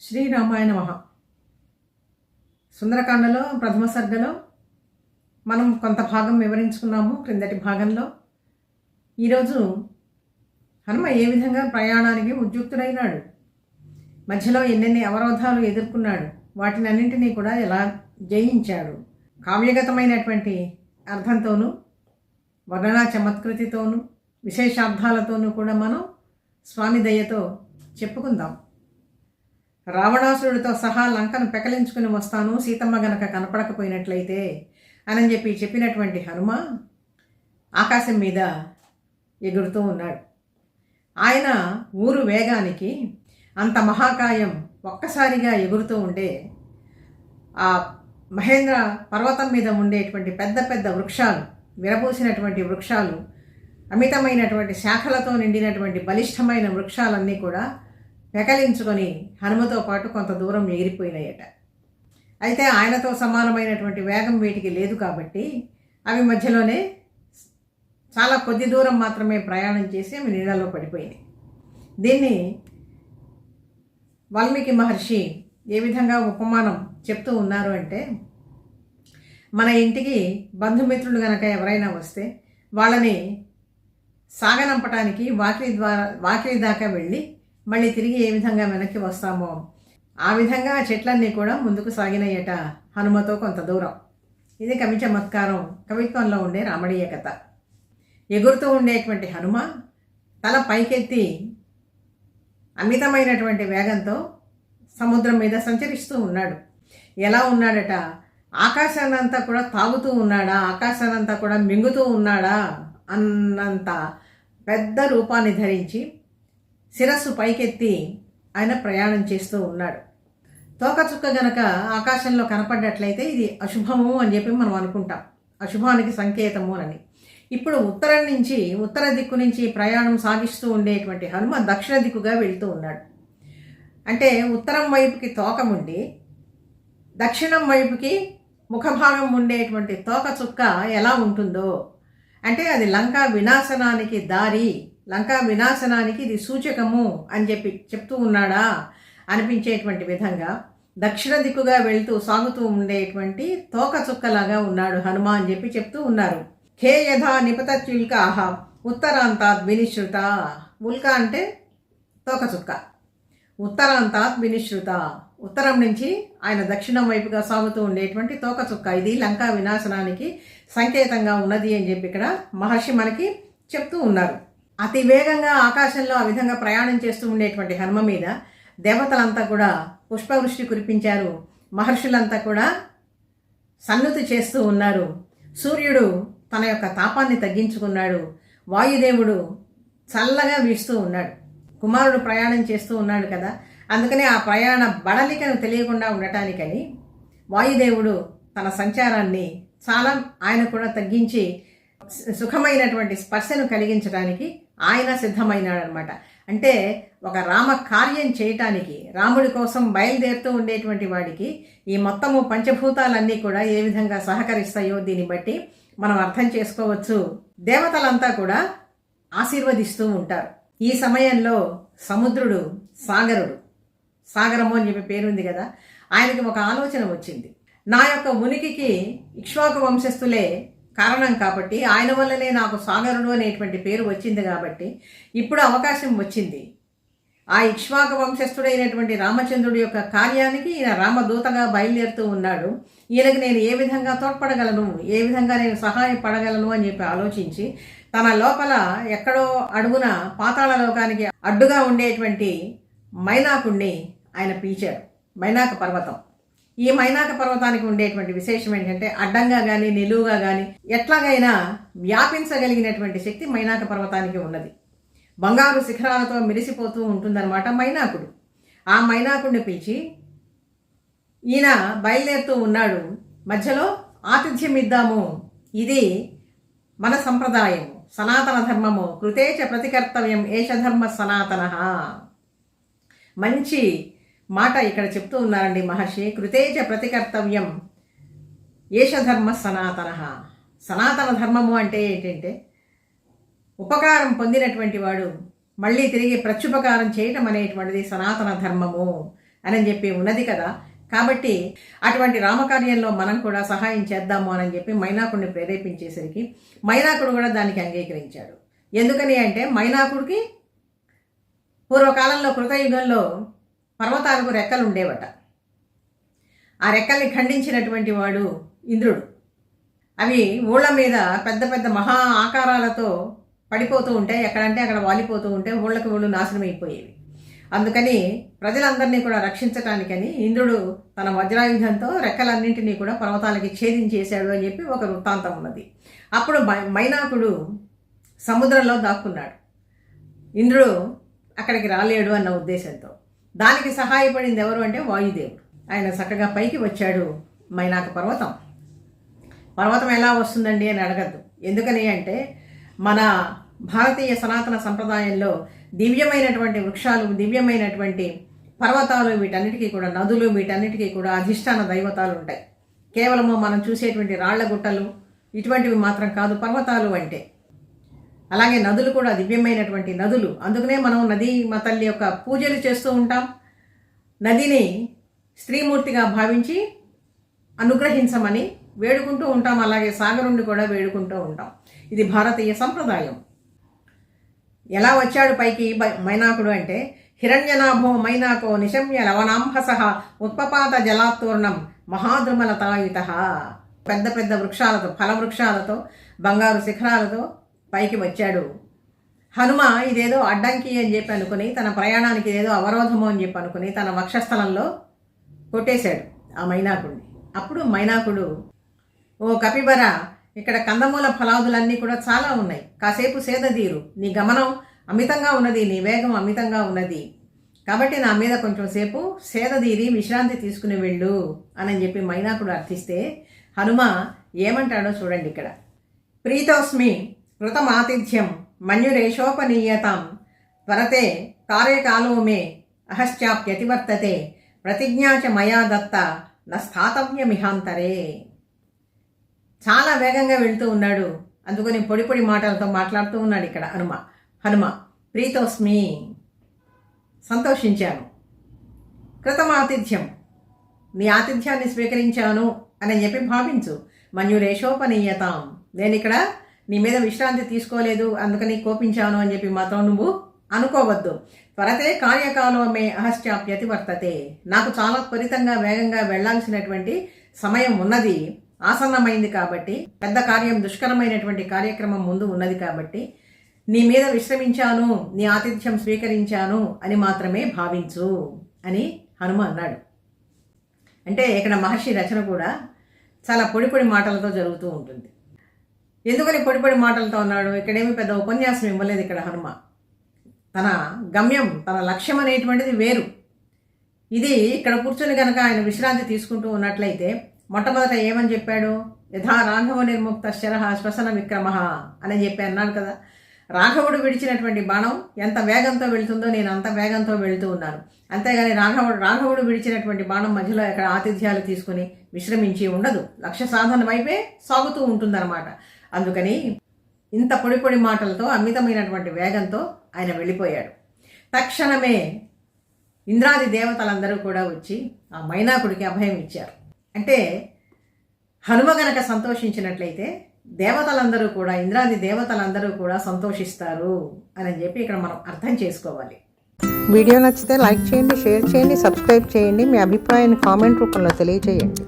శ్రీరామాయ నమః. సుందరకాండలో ప్రథమ సర్గలో మనం కొంత భాగం వివరించుకున్నాము. క్రిందటి భాగంలో ఈరోజు హనుమ ఏ విధంగా ప్రయాణానికి ఉద్యుక్తుడైనాడు, మధ్యలో ఎన్నెన్ని అవరోధాలు ఎదుర్కొన్నాడు, వాటినన్నింటినీ కూడా ఎలా జయించాడు, కావ్యగతమైనటువంటి అర్థంతోనూ వర్ణనా చమత్కృతితోనూ విశేషార్థాలతోనూ కూడా మనం స్వామి దయతో చెప్పుకుందాం. రావణాసురుడితో సహా లంకను పెకలించుకుని వస్తాను సీతమ్మ గనక కనపడకపోయినట్లయితే అని చెప్పినటువంటి హనుమ ఆకాశం మీద ఎగురుతూ ఉన్నాడు. ఆయన ఊరు వేగానికి అంత మహాకాయం ఒక్కసారిగా ఎగురుతూ ఉండే ఆ మహేంద్ర పర్వతం మీద ఉండేటువంటి పెద్ద పెద్ద వృక్షాలు, విరబూసినటువంటి వృక్షాలు, అమితమైనటువంటి శాఖలతో నిండినటువంటి బలిష్టమైన వృక్షాలన్నీ కూడా పెకలించుకొని హనుమతో పాటు కొంత దూరం ఎగిరిపోయినాయట. అయితే ఆయనతో సమానమైనటువంటి వేగం వీటికి లేదు కాబట్టి అవి మధ్యలోనే చాలా కొద్ది దూరం మాత్రమే ప్రయాణం చేసి అవి నీళ్ళలో పడిపోయినాయి. దీన్ని వాల్మీకి మహర్షి ఏ విధంగా ఉపమానం చెప్తూ ఉన్నారు అంటే, మన ఇంటికి బంధుమిత్రులు గనక ఎవరైనా వస్తే వాళ్ళని సాగనంపటానికి వాకిలి దాకా వెళ్ళి మళ్ళీ తిరిగి ఏ విధంగా వెనక్కి వస్తామో ఆ విధంగా చెట్లన్నీ కూడా ముందుకు సాగినాయట హనుమతో కొంత దూరం. ఇది కవి చమత్కారం, కవిత్వంలో ఉండే రామణీయ కథ. ఎగురుతూ ఉండేటువంటి హనుమ తల పైకెత్తి అమితమైనటువంటి వేగంతో సముద్రం మీద సంచరిస్తూ ఉన్నాడు. ఎలా ఉన్నాడట, ఆకాశాన్నంతా కూడా తాగుతూ ఉన్నాడా, ఆకాశాన్నంతా కూడా మింగుతూ ఉన్నాడా అన్నంత పెద్ద రూపాన్ని ధరించి శిరస్సు పైకెత్తి ఆయన ప్రయాణం చేస్తూ ఉన్నాడు. తోకచుక్క గనక ఆకాశంలో కనపడ్డట్లయితే ఇది అశుభము అని చెప్పి మనం అనుకుంటాం, అశుభానికి సంకేతము అని. ఇప్పుడు ఉత్తర దిక్కు నుంచి ప్రయాణం సాగిస్తూ ఉండేటువంటి హనుమ దక్షిణ దిక్కుగా వెళ్తూ ఉన్నాడు. అంటే ఉత్తరం వైపుకి తోక ఉండి దక్షిణం వైపుకి ముఖభాగం ఉండేటువంటి తోకచుక్క ఎలా ఉంటుందో, అంటే అది లంకా వినాశనానికి దారి, లంకా వినాశనానికి ఇది సూచకము అని చెప్తూ ఉన్నాడా అనిపించేటువంటి విధంగా దక్షిణ దిక్కుగా వెళ్తూ సాగుతూ ఉండేటువంటి తోకచుక్కలాగా ఉన్నాడు హనుమ అని చెప్తూ ఉన్నారు. ఖే యథా నిపతత్యుల్కాహ ఉత్తరాంతాత్ వినిశ్రుత. ఉల్క అంటే తోకచుక్క, ఉత్తరాంతాత్ వినిశ్రుత, ఉత్తరం నుంచి ఆయన దక్షిణం వైపుగా సాగుతూ ఉండేటువంటి తోకచుక్క, ఇది లంకా వినాశనానికి సంకేతంగా ఉన్నది అని ఇక్కడ మహర్షి మనకి చెప్తూ ఉన్నారు. అతి వేగంగా ఆకాశంలో ఆ విధంగా ప్రయాణం చేస్తూ ఉండేటువంటి హనుమ మీద దేవతలంతా కూడా పుష్పవృష్టి కురిపించారు. మహర్షులంతా కూడా సన్నుతి చేస్తూ ఉన్నారు. సూర్యుడు తన యొక్క తాపాన్ని తగ్గించుకున్నాడు. వాయుదేవుడు చల్లగా వీస్తూ ఉన్నాడు. కుమారుడు ప్రయాణం చేస్తూ ఉన్నాడు కదా, అందుకనే ఆ ప్రయాణ బడలికను తెలియకుండా ఉండటానికని వాయుదేవుడు తన సంచారాన్ని చాలా ఆయన కూడా తగ్గించి సుఖమైనటువంటి స్పర్శను కలిగించడానికి ఆయన సిద్ధమైనాడనమాట. అంటే ఒక రామ కార్యం చేయటానికి, రాముడి కోసం బయలుదేరుతూ ఉండేటువంటి వాడికి ఈ మొత్తము పంచభూతాలన్నీ కూడా ఏ విధంగా సహకరిస్తాయో దీన్ని బట్టి మనం అర్థం చేసుకోవచ్చు. దేవతలంతా కూడా ఆశీర్వదిస్తూ ఉంటారు. ఈ సమయంలో సముద్రుడు, సాగరము అని పేరు ఉంది కదా, ఆయనకి ఒక ఆలోచన వచ్చింది. నా యొక్క ఉనికికి ఇక్ష్వాకు వంశస్థులే కారణం కాబట్టి ఆయన వల్లనే నాకు సాగరుడు అనేటువంటి పేరు వచ్చింది కాబట్టి ఇప్పుడు అవకాశం వచ్చింది. ఆ ఇక్ష్వాకు వంశస్థుడైనటువంటి రామచంద్రుడి యొక్క కార్యానికి ఈయన రామదూతగా బయలుదేరుతూ ఉన్నాడు. ఈయనకి నేను ఏ విధంగా తోడ్పడగలను, ఏ విధంగా నేను సహాయపడగలను అని ఆలోచించి తన లోపల ఎక్కడో అడుగున పాతాళ లోకానికి అడ్డుగా ఉండేటువంటి మైనాకుణ్ణి ఆయన పిలిచాడు. మైనాక పర్వతం. ఈ మైనాక పర్వతానికి ఉండేటువంటి విశేషం ఏంటంటే అడ్డంగా కానీ నిలువుగా కానీ ఎట్లాగైనా వ్యాపించగలిగినటువంటి శక్తి మైనాక పర్వతానికి ఉన్నది. బంగారు శిఖరాలతో మెరిసిపోతూ ఉంటుందన్నమాట మైనాకుడు. ఆ మైనాకుడిని పిలిచి ఈయన బయలుదేరుతూ ఉన్నాడు. మధ్యలో ఆతిథ్యం ఇద్దాము, ఇది మన సంప్రదాయము, సనాతన ధర్మము, కృతేచ ప్రతికర్తవ్యం ఏష ధర్మ సనాతన. మంచి మాట ఇక్కడ చెప్తూ ఉన్నారండి మహర్షి. కృతేచ ప్రతికర్తవ్యం ఏష ధర్మ సనాతన. సనాతన ధర్మము అంటే ఏంటంటే ఉపకారం పొందినటువంటి వాడు మళ్ళీ తిరిగి ప్రత్యుపకారం చేయటం అనేటువంటిది సనాతన ధర్మము అని చెప్పి ఉన్నది కదా. కాబట్టి అటువంటి రామకార్యంలో మనం కూడా సహాయం చేద్దాము అని చెప్పి మైనాకుడిని ప్రేరేపించేసరికి మైనాకుడు కూడా దానికి అంగీకరించాడు. ఎందుకని అంటే మైనాకుడికి పూర్వకాలంలో కృతయుగంలో పర్వతాలకు రెక్కలు ఉండేవట. ఆ రెక్కల్ని ఖండించినటువంటి వాడు ఇంద్రుడు. అవి ఊళ్ళ మీద పెద్ద పెద్ద మహా ఆకారాలతో పడిపోతూ ఉంటే, ఎక్కడంటే అక్కడ వాలిపోతూ ఉంటే ఊళ్ళకి ఊళ్ళు నాశనం అయిపోయేవి. అందుకని ప్రజలందరినీ కూడా రక్షించటానికని ఇంద్రుడు తన వజ్రాయుధంతో రెక్కలన్నింటినీ కూడా పర్వతాలకి ఛేదించేశాడు అని చెప్పి ఒక వృత్తాంతం ఉన్నది. అప్పుడు మైనాకుడు సముద్రంలో దాక్కున్నాడు. ఇంద్రుడు అక్కడికి రాలేడు అన్న ఉద్దేశంతో. దానికి సహాయపడింది ఎవరు అంటే వాయుదేవుడు. ఆయన చక్కగా పైకి వచ్చాడు. మైనాక పర్వతం ఎలా వస్తుందండి అని అడగద్దు. ఎందుకని అంటే మన భారతీయ సనాతన సంప్రదాయంలో దివ్యమైనటువంటి వృక్షాలు, దివ్యమైనటువంటి పర్వతాలు, వీటన్నిటికీ కూడా నదులు, వీటన్నిటికీ కూడా అధిష్టాన దైవతాలు ఉంటాయి. కేవలము మనం చూసేటువంటి రాళ్ల గుట్టలు ఇటువంటివి మాత్రం కాదు పర్వతాలు అంటే. అలాగే నదులు కూడా దివ్యమైనటువంటి నదులు. అందుకనే మనం నదీ మా తల్లి యొక్క పూజలు చేస్తూ ఉంటాం. నదిని స్త్రీమూర్తిగా భావించి అనుగ్రహించమని వేడుకుంటూ ఉంటాం. అలాగే సాగరుణ్ణి కూడా వేడుకుంటూ ఉంటాం. ఇది భారతీయ సంప్రదాయం. ఎలా వచ్చాడు పైకి మైనాకుడు అంటే హిరణ్యనాభో మైనాకో నిశమ్య లవణాంహస ఉత్పపాత జలాత్తూర్ణం మహాద్రుమలతాయుత. పెద్ద పెద్ద వృక్షాలతో, ఫల వృక్షాలతో, బంగారు శిఖరాలతో పైకి వచ్చాడు. హనుమ ఇదేదో అడ్డంకి అని చెప్పి అనుకుని, తన ప్రయాణానికి ఇదేదో అవరోధము అని చెప్పి అనుకుని తన వక్షస్థలంలో కొట్టేశాడు ఆ మైనాకుడిని. అప్పుడు మైనాకుడు, ఓ కపిబర, ఇక్కడ కందమూల ఫలాదులన్నీ కూడా చాలా ఉన్నాయి, కాసేపు సేదదీరు, నీ గమనం అమితంగా ఉన్నది, నీ వేగం అమితంగా ఉన్నది, కాబట్టి నా మీద కొంచెం సేపు సేదదీరి విశ్రాంతి తీసుకుని వెళ్ళు అని చెప్పి మైనాకుడు అర్థిస్తే హనుమ ఏమంటాడో చూడండి ఇక్కడ. ప్రీతోస్మి కృతమాతిథ్యం మన్యురేషోపనీయతాం త్వరతే కార్యకాలో మే అహశ్చాప్యతివర్తతే ప్రతిజ్ఞాచ మయా దత్త నస్థాతవ్యమిహాంతరే. చాలా వేగంగా వెళ్తూ ఉన్నాడు. అందుకని పొడి పొడి మాటలతో మాట్లాడుతూ ఉన్నాడు ఇక్కడ హనుమ. ప్రీతోస్మి, సంతోషించాను, కృతమాతిథ్యం, నీ ఆతిథ్యాన్ని స్వీకరించాను అని చెప్పి భావించు. మన్యురేషోపనీయతాం, నేను ఇక్కడ నీ మీద విశ్రాంతి తీసుకోలేదు అందుకని కోపించాను అని చెప్పి మాత్రం నువ్వు అనుకోవద్దు. త్వరతే కార్యకాలమే అహశ్చాప్యతి వర్తతే, నాకు చాలా త్వరితంగా వేగంగా వెళ్లాల్సినటువంటి సమయం ఉన్నది, ఆసన్నమైంది. కాబట్టి పెద్ద కార్యం, దుష్కరమైనటువంటి కార్యక్రమం ముందు ఉన్నది. కాబట్టి నీ మీద విశ్రమించాను, నీ ఆతిథ్యం స్వీకరించాను అని మాత్రమే భావించు అని హనుమ అన్నాడు. అంటే ఇక్కడ మహర్షి రచన కూడా చాలా పొడి పొడి మాటలతో జరుగుతూ ఉంటుంది. ఎందుకని పొడి పొడి మాటలతో అన్నాడు? ఇక్కడేమి పెద్ద ఉపన్యాసం ఇవ్వలేదు. ఇక్కడ హనుమ తన గమ్యం, తన లక్ష్యం అనేటువంటిది వేరు. ఇది ఇక్కడ కూర్చొని కనుక ఆయన విశ్రాంతి తీసుకుంటూ ఉన్నట్లయితే మొట్టమొదట ఏమని చెప్పాడు? యథా రాఘవ నిర్ముక్త శరః శ్వసన విక్రమ అని చెప్పి అన్నాడు కదా. రాఘవుడు విడిచినటువంటి బాణం ఎంత వేగంతో వెళుతుందో నేను అంత వేగంతో వెళుతూ ఉన్నాను. అంతేగాని రాఘవుడు విడిచినటువంటి బాణం మధ్యలో ఎక్కడ ఆతిథ్యాలు తీసుకుని విశ్రమించి ఉండదు, లక్ష్య సాధన వైపే సాగుతూ ఉంటుందన్నమాట. అందుకని ఇంత పొడి పొడి మాటలతో, అమితమైనటువంటి వేగంతో ఆయన వెళ్ళిపోయాడు. తక్షణమే ఇంద్రాది దేవతలందరూ కూడా వచ్చి ఆ మైనాకుడికి అభయం ఇచ్చారు. అంటే హనుమ గనక సంతోషించినట్లయితే దేవతలందరూ కూడా, ఇంద్రాది దేవతలందరూ కూడా సంతోషిస్తారు అని చెప్పి ఇక్కడ మనం అర్థం చేసుకోవాలి. వీడియో నచ్చితే లైక్ చేయండి, షేర్ చేయండి, సబ్స్క్రైబ్ చేయండి. మీ అభిప్రాయాన్ని కామెంట్ రూపంలో తెలియజేయండి.